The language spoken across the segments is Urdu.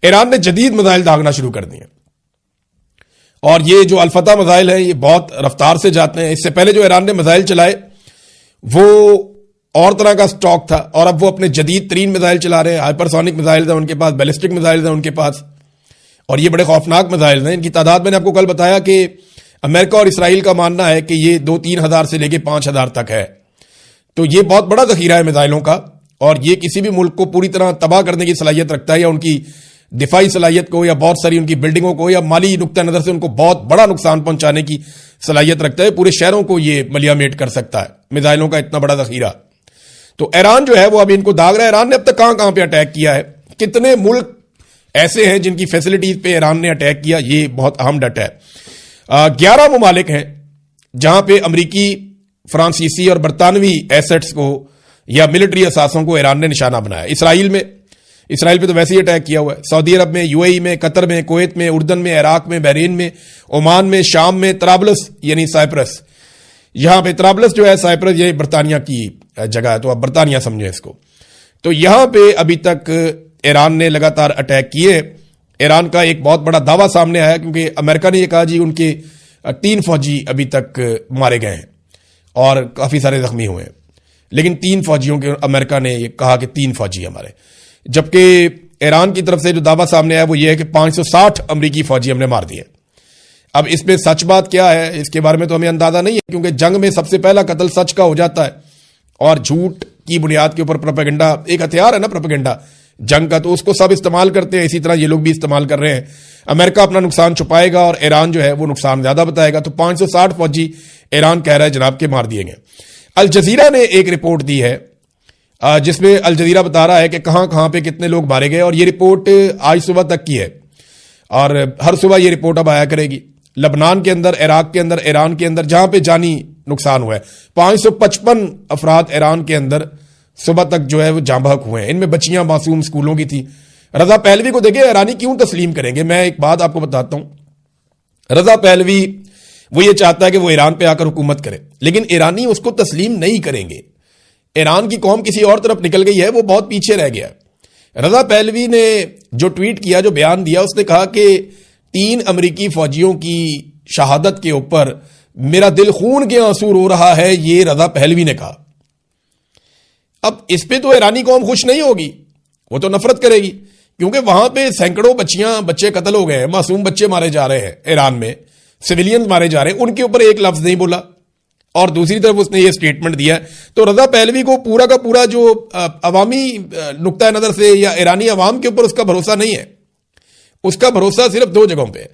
ایران نے جدید میزائل داغنا شروع کر دیے اور یہ جو الفتح میزائل ہیں یہ بہت رفتار سے جاتے ہیں. اس سے پہلے جو ایران نے میزائل چلائے وہ اور طرح کا سٹاک تھا اور اب وہ اپنے جدید ترین میزائل چلا رہے ہیں. ہائپرسونک میزائل ہیں ان کے پاس, بیلسٹک میزائل ہیں ان کے پاس, اور یہ بڑے خوفناک میزائل ہیں. ان کی تعداد میں نے آپ کو کل بتایا کہ امریکہ اور اسرائیل کا ماننا ہے کہ یہ 2-3 ہزار سے لے کے 5 ہزار تک ہے. تو یہ بہت بڑا ذخیرہ ہے میزائلوں کا, اور یہ کسی بھی ملک کو پوری طرح تباہ کرنے کی صلاحیت رکھتا ہے, یا ان کی دفاعی صلاحیت کو, یا بہت ساری ان کی بلڈنگوں کو, یا مالی نقطہ نظر سے ان کو بہت بڑا نقصان پہنچانے کی صلاحیت رکھتا ہے. پورے شہروں کو یہ ملیامیٹ کر سکتا ہے میزائلوں کا اتنا بڑا ذخیرہ. تو ایران جو ہے وہ ابھی ان کو داغ رہا ہے. ایران نے اب تک کہاں پہ اٹیک کیا ہے, کتنے ملک ایسے ہیں جن کی فیسلٹیز پہ ایران نے اٹیک کیا, یہ بہت اہم ڈیٹا ہے. 11 ممالک ہیں جہاں پہ امریکی, فرانسیسی اور برطانوی ایسٹس کو یا ملٹری اثاثوں کو ایران نے نشانہ بنایا. اسرائیل پہ تو ویسے ہی اٹیک کیا ہوا ہے. سعودی عرب میں, UAE میں, قطر میں, کویت میں, اردن میں, عراق میں, بحرین میں, عمان میں, شام میں, طرابلس یعنی سائپرس, یہاں پہ طرابلس جو ہے سائپرس یہ برطانیہ کی جگہ ہے, تو آپ برطانیہ سمجھیں اس کو. تو یہاں پہ ابھی تک ایران نے لگاتار اٹیک کیے. ایران کا ایک بہت بڑا دعویٰ سامنے آیا کیونکہ امریکہ نے یہ کہا جی ان کے 3 فوجی ابھی تک مارے گئے ہیں اور کافی سارے زخمی ہوئے ہیں, لیکن 3 فوجیوں کے امریکہ نے یہ کہا کہ 3 فوجی ہمارے, جبکہ ایران کی طرف سے جو دعویٰ سامنے آیا وہ یہ ہے کہ 560 امریکی فوجی ہم نے مار دیے. اب اس میں سچ بات کیا ہے اس کے بارے میں تو ہمیں اندازہ نہیں ہے, کیونکہ جنگ میں سب سے پہلا قتل سچ کا ہو جاتا ہے, اور جھوٹ کی بنیاد کے اوپر پروپیگنڈا ایک ہتھیار ہے نا, پروپیگنڈا جنگ کا, تو اس کو سب استعمال کرتے ہیں. اسی طرح یہ لوگ بھی استعمال کر رہے ہیں. امریکہ اپنا نقصان چھپائے گا اور ایران جو ہے وہ نقصان زیادہ بتائے گا. تو 560 فوجی ایران کہہ رہا ہے جناب کے مار دیے گئے. الجزیرہ نے ایک رپورٹ دی ہے جس میں الجزیرہ بتا رہا ہے کہ کہاں کہاں پہ کتنے لوگ مارے گئے, اور یہ رپورٹ آج صبح تک کی ہے اور ہر صبح یہ رپورٹ اب آیا کرے گی. لبنان کے اندر, عراق کے اندر, ایران کے اندر جہاں پہ جانی نقصان ہوا ہے, 555 افراد ایران کے اندر صبح تک جو ہے وہ جاں بحق ہوئے ہیں. ان میں بچیاں معصوم اسکولوں کی تھی. رضا پہلوی کو دیکھیں, ایرانی کیوں تسلیم کریں گے؟ میں ایک بات آپ کو بتاتا ہوں. رضا پہلوی وہ یہ چاہتا ہے کہ وہ ایران پہ آ کر حکومت کرے, لیکن ایرانی اس کو تسلیم نہیں کریں گے. ایران کی قوم کسی اور طرف نکل گئی ہے, وہ بہت پیچھے رہ گیا. رضا پہلوی نے جو ٹویٹ کیا, جو بیان دیا, اس نے کہا کہ 3 امریکی فوجیوں کی شہادت کے اوپر میرا دل خون کے آنسو رو رہا ہے, یہ رضا پہلوی نے کہا. اب اس پہ تو ایرانی قوم خوش نہیں ہوگی, وہ تو نفرت کرے گی, کیونکہ وہاں پہ سینکڑوں بچے قتل ہو گئے ہیں, معصوم بچے مارے جا رہے ہیں ایران میں, سویلینز مارے جا رہے ہیں, ان کے اوپر ایک لفظ نہیں بولا. اور دوسری طرف اس نے یہ سٹیٹمنٹ دیا ہے. تو رضا پہلوی کو پورا کا پورا جو عوامی نقطہ نظر سے یا ایرانی عوام کے اوپر اس کا بھروسہ نہیں ہے. اس کا بھروسہ صرف 2 جگہوں پہ.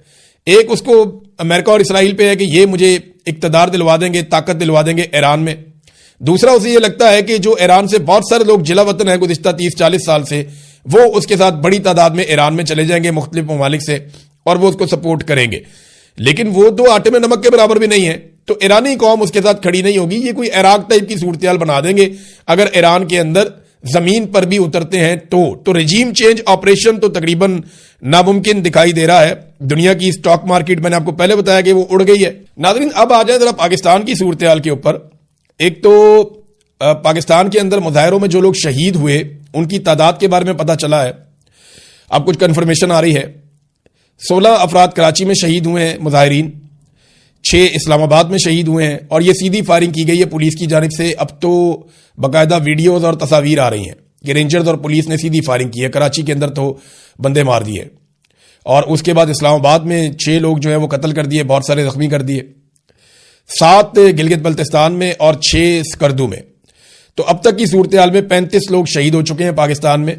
ایک اس کو امریکہ اور اسرائیل پہ ہے کہ یہ مجھے اقتدار دلوا دیں گے, طاقت دلوا دیں گے ایران میں. دوسرا اسے یہ لگتا ہے کہ جو ایران سے بہت سارے لوگ جلا وطن ہیں گزشتہ 30-40 سال سے, وہ اس کے ساتھ بڑی تعداد میں ایران میں چلے جائیں گے مختلف ممالک سے, اور وہ اس کو سپورٹ کریں گے. لیکن وہ 2 آٹے میں نمک کے برابر بھی نہیں ہے, تو ایرانی قوم اس کے ساتھ کھڑی نہیں ہوگی. یہ کوئی عراق ٹائپ کی صورتحال بنا دیں گے اگر ایران کے اندر زمین پر بھی اترتے ہیں تو رجیم چینج آپریشن تو تقریباً ناممکن دکھائی دے رہا ہے. دنیا کی سٹاک مارکیٹ میں نے آپ کو پہلے بتایا کہ وہ اڑ گئی ہے. ناظرین, اب آ جائیں ذرا پاکستان کی صورتحال کے اوپر. ایک تو پاکستان کے اندر مظاہروں میں جو لوگ شہید ہوئے ان کی تعداد کے بارے میں پتہ چلا ہے. اب کچھ کنفرمیشن آ رہی ہے. 16 افراد کراچی میں شہید ہوئے ہیں مظاہرین, 6 اسلام آباد میں شہید ہوئے ہیں, اور یہ سیدھی فائرنگ کی گئی ہے پولیس کی جانب سے. اب تو باقاعدہ ویڈیوز اور تصاویر آ رہی ہیں کہ رینجرز اور پولیس نے سیدھی فائرنگ کی ہے. کراچی کے اندر تو بندے مار دیے, اور اس کے بعد اسلام آباد میں 6 لوگ جو ہے وہ قتل کر دیے, بہت سارے زخمی کر دیے. 7 گلگت بلتستان میں اور 6 سکردو میں. تو اب تک کی صورتحال میں 35 لوگ شہید ہو چکے ہیں پاکستان میں.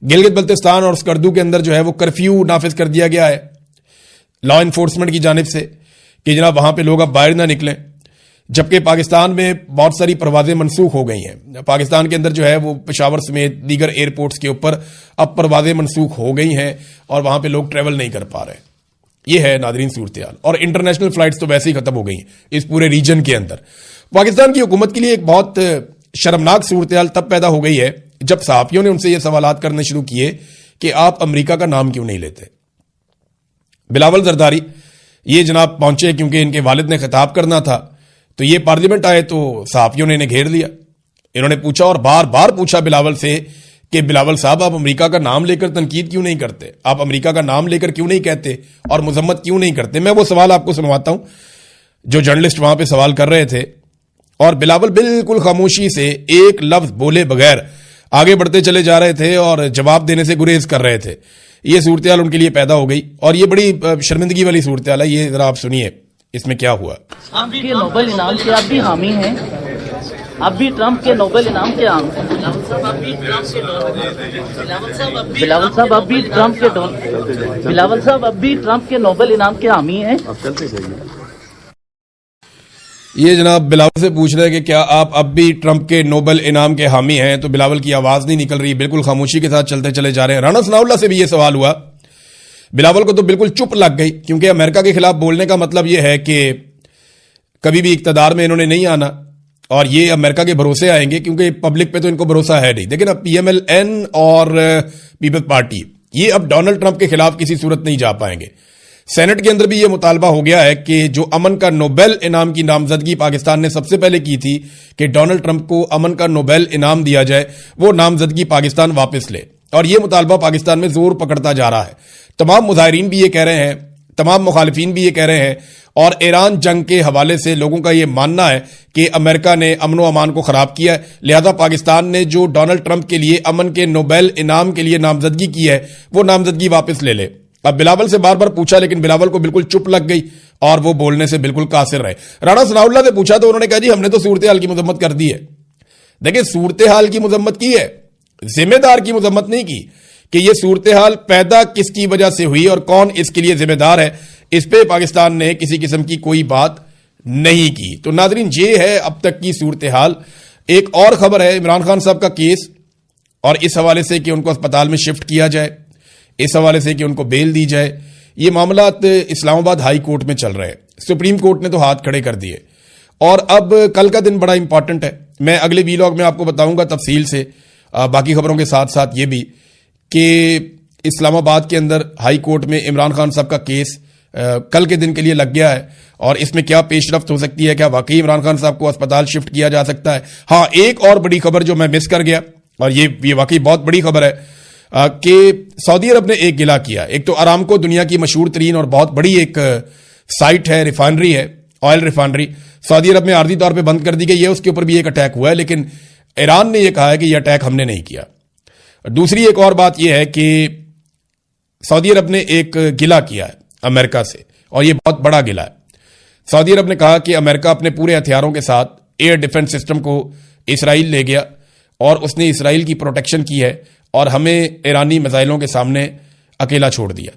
گلگت بلتستان اور سکردو کے اندر جو ہے وہ کرفیو نافذ کر دیا گیا ہے لا انفورسمنٹ کی جانب سے کہ جناب وہاں پہ لوگ اب باہر نہ نکلیں, جبکہ پاکستان میں بہت ساری پروازیں منسوخ ہو گئی ہیں. پاکستان کے اندر جو ہے وہ پشاور سمیت دیگر ایئرپورٹس کے اوپر اب پروازیں منسوخ ہو گئی ہیں اور وہاں پہ لوگ ٹریول نہیں کر پا رہے. یہ ہے ناظرین صورتحال, اور انٹرنیشنل فلائٹس تو ویسے ہی ختم ہو گئی ہیں اس پورے ریجن کے اندر. پاکستان کی حکومت کے لیے ایک بہت شرمناک صورتحال تب پیدا ہو گئی ہے جب صحافیوں نے ان سے یہ سوالات کرنے شروع کیے کہ آپ امریکہ کا نام کیوں نہیں لیتے. بلاول زرداری یہ جناب پہنچے کیونکہ ان کے والد نے خطاب کرنا تھا, تو یہ پارلیمنٹ آئے تو صحافیوں نے انہیں گھیر لیا. انہوں نے پوچھا اور بار بار پوچھا بلاول سے کہ بلاول صاحب آپ امریکہ کا نام لے کر تنقید کیوں نہیں کرتے, آپ امریکہ کا نام لے کر کیوں نہیں کہتے اور مذمت کیوں نہیں کرتے. میں وہ سوال آپ کو سنواتا ہوں جو جرنلسٹ وہاں پہ سوال کر رہے تھے, اور بلاول بالکل خاموشی سے ایک لفظ بولے بغیر آگے بڑھتے چلے جا رہے تھے اور جواب دینے سے گریز کر رہے تھے. یہ صورتحال ان کے لیے پیدا ہو گئی اور یہ بڑی شرمندگی والی صورتحال ہے. یہ ذرا آپ سنیے اس میں کیا ہوا. آپ کے نوبل انعام کے آپ بھی حامی ہیں, آپ بھی ٹرمپ کے نوبل انعام کے عام ہیں. بلاول صاحب اب بھی ٹرمپ کے نوبل انعام کے حامی ہیں. یہ جناب بلاول سے پوچھ رہے ہیں کہ کیا آپ اب بھی ٹرمپ کے نوبل انعام کے حامی ہیں, تو بلاول کی آواز نہیں نکل رہی, بالکل خاموشی کے ساتھ چلتے چلے جا رہے ہیں. رانا ثناء اللہ سے بھی یہ سوال ہوا, بلاول کو تو بالکل چپ لگ گئی, کیونکہ امریکہ کے خلاف بولنے کا مطلب یہ ہے کہ کبھی بھی اقتدار میں انہوں نے نہیں آنا اور یہ امریکہ کے بھروسے آئیں گے, کیونکہ پبلک پہ تو ان کو بھروسہ ہے نہیں. لیکن اب پی ایم ایل این اور پیپلز پارٹی یہ اب ڈونلڈ ٹرمپ کے خلاف کسی صورت نہیں جا پائیں گے. سینٹ کے اندر بھی یہ مطالبہ ہو گیا ہے کہ جو امن کا نوبیل انعام کی نامزدگی پاکستان نے سب سے پہلے کی تھی کہ ڈونلڈ ٹرمپ کو امن کا نوبیل انعام دیا جائے, وہ نامزدگی پاکستان واپس لے, اور یہ مطالبہ پاکستان میں زور پکڑتا جا رہا ہے. تمام مظاہرین بھی یہ کہہ رہے ہیں, تمام مخالفین بھی یہ کہہ رہے ہیں, اور ایران جنگ کے حوالے سے لوگوں کا یہ ماننا ہے کہ امریکہ نے امن و امان کو خراب کیا ہے, لہذا پاکستان نے جو ڈونلڈ ٹرمپ کے لیے امن کے نوبیل انعام کے لیے نامزدگی کی ہے وہ نامزدگی واپس لے لے. اب بلاول سے بار بار پوچھا لیکن بلاول کو بالکل چپ لگ گئی اور وہ بولنے سے بالکل قاصر رہے. رانا ثناء اللہ سے پوچھا تو انہوں نے کہا جی ہم نے تو صورتحال کی مذمت کر دی ہے. دیکھیں صورتحال کی مذمت کی ہے, ذمہ دار کی مذمت نہیں کی کہ یہ صورتحال پیدا کس کی وجہ سے ہوئی اور کون اس کے لیے ذمہ دار ہے. اس پہ پاکستان نے کسی قسم کی کوئی بات نہیں کی. تو ناظرین یہ ہے اب تک کی صورتحال. ایک اور خبر ہے عمران خان صاحب کا کیس, اور اس حوالے سے کہ ان کو اسپتال میں شفٹ کیا جائے, اس حوالے سے کہ ان کو بیل دی جائے. یہ معاملات اسلام آباد ہائی کورٹ میں چل رہے ہیں, سپریم کورٹ نے تو ہاتھ کھڑے کر دیے, اور اب کل کا دن بڑا امپورٹنٹ ہے. میں اگلے ویلاگ میں آپ کو بتاؤں گا تفصیل سے, باقی خبروں کے ساتھ ساتھ یہ بھی کہ اسلام آباد کے اندر ہائی کورٹ میں عمران خان صاحب کا کیس کل کے دن کے لیے لگ گیا ہے, اور اس میں کیا پیش رفت ہو سکتی ہے, کیا واقعی عمران خان صاحب کو اسپتال شفٹ کیا جا سکتا ہے. ہاں ایک اور بڑی خبر جو میں مس کر گیا, اور یہ واقعی بہت بڑی خبر ہے کہ سعودی عرب نے ایک گلا کیا. ایک تو ارامکو دنیا کی مشہور ترین اور بہت بڑی ایک سائٹ ہے, ریفائنری ہے, آئل ریفائنری, سعودی عرب میں عارضی طور پہ بند کر دی گئی ہے. اس کے اوپر بھی ایک اٹیک ہوا ہے, لیکن ایران نے یہ کہا ہے کہ یہ اٹیک ہم نے نہیں کیا. دوسری ایک اور بات یہ ہے کہ سعودی عرب نے ایک گلا کیا ہے امریکہ سے, اور یہ بہت بڑا گلا ہے. سعودی عرب نے کہا کہ امریکہ اپنے پورے ہتھیاروں کے ساتھ ایئر ڈیفنس سسٹم کو اسرائیل لے گیا اور اس نے اسرائیل کی پروٹیکشن کی ہے, اور ہمیں ایرانی میزائلوں کے سامنے اکیلا چھوڑ دیا.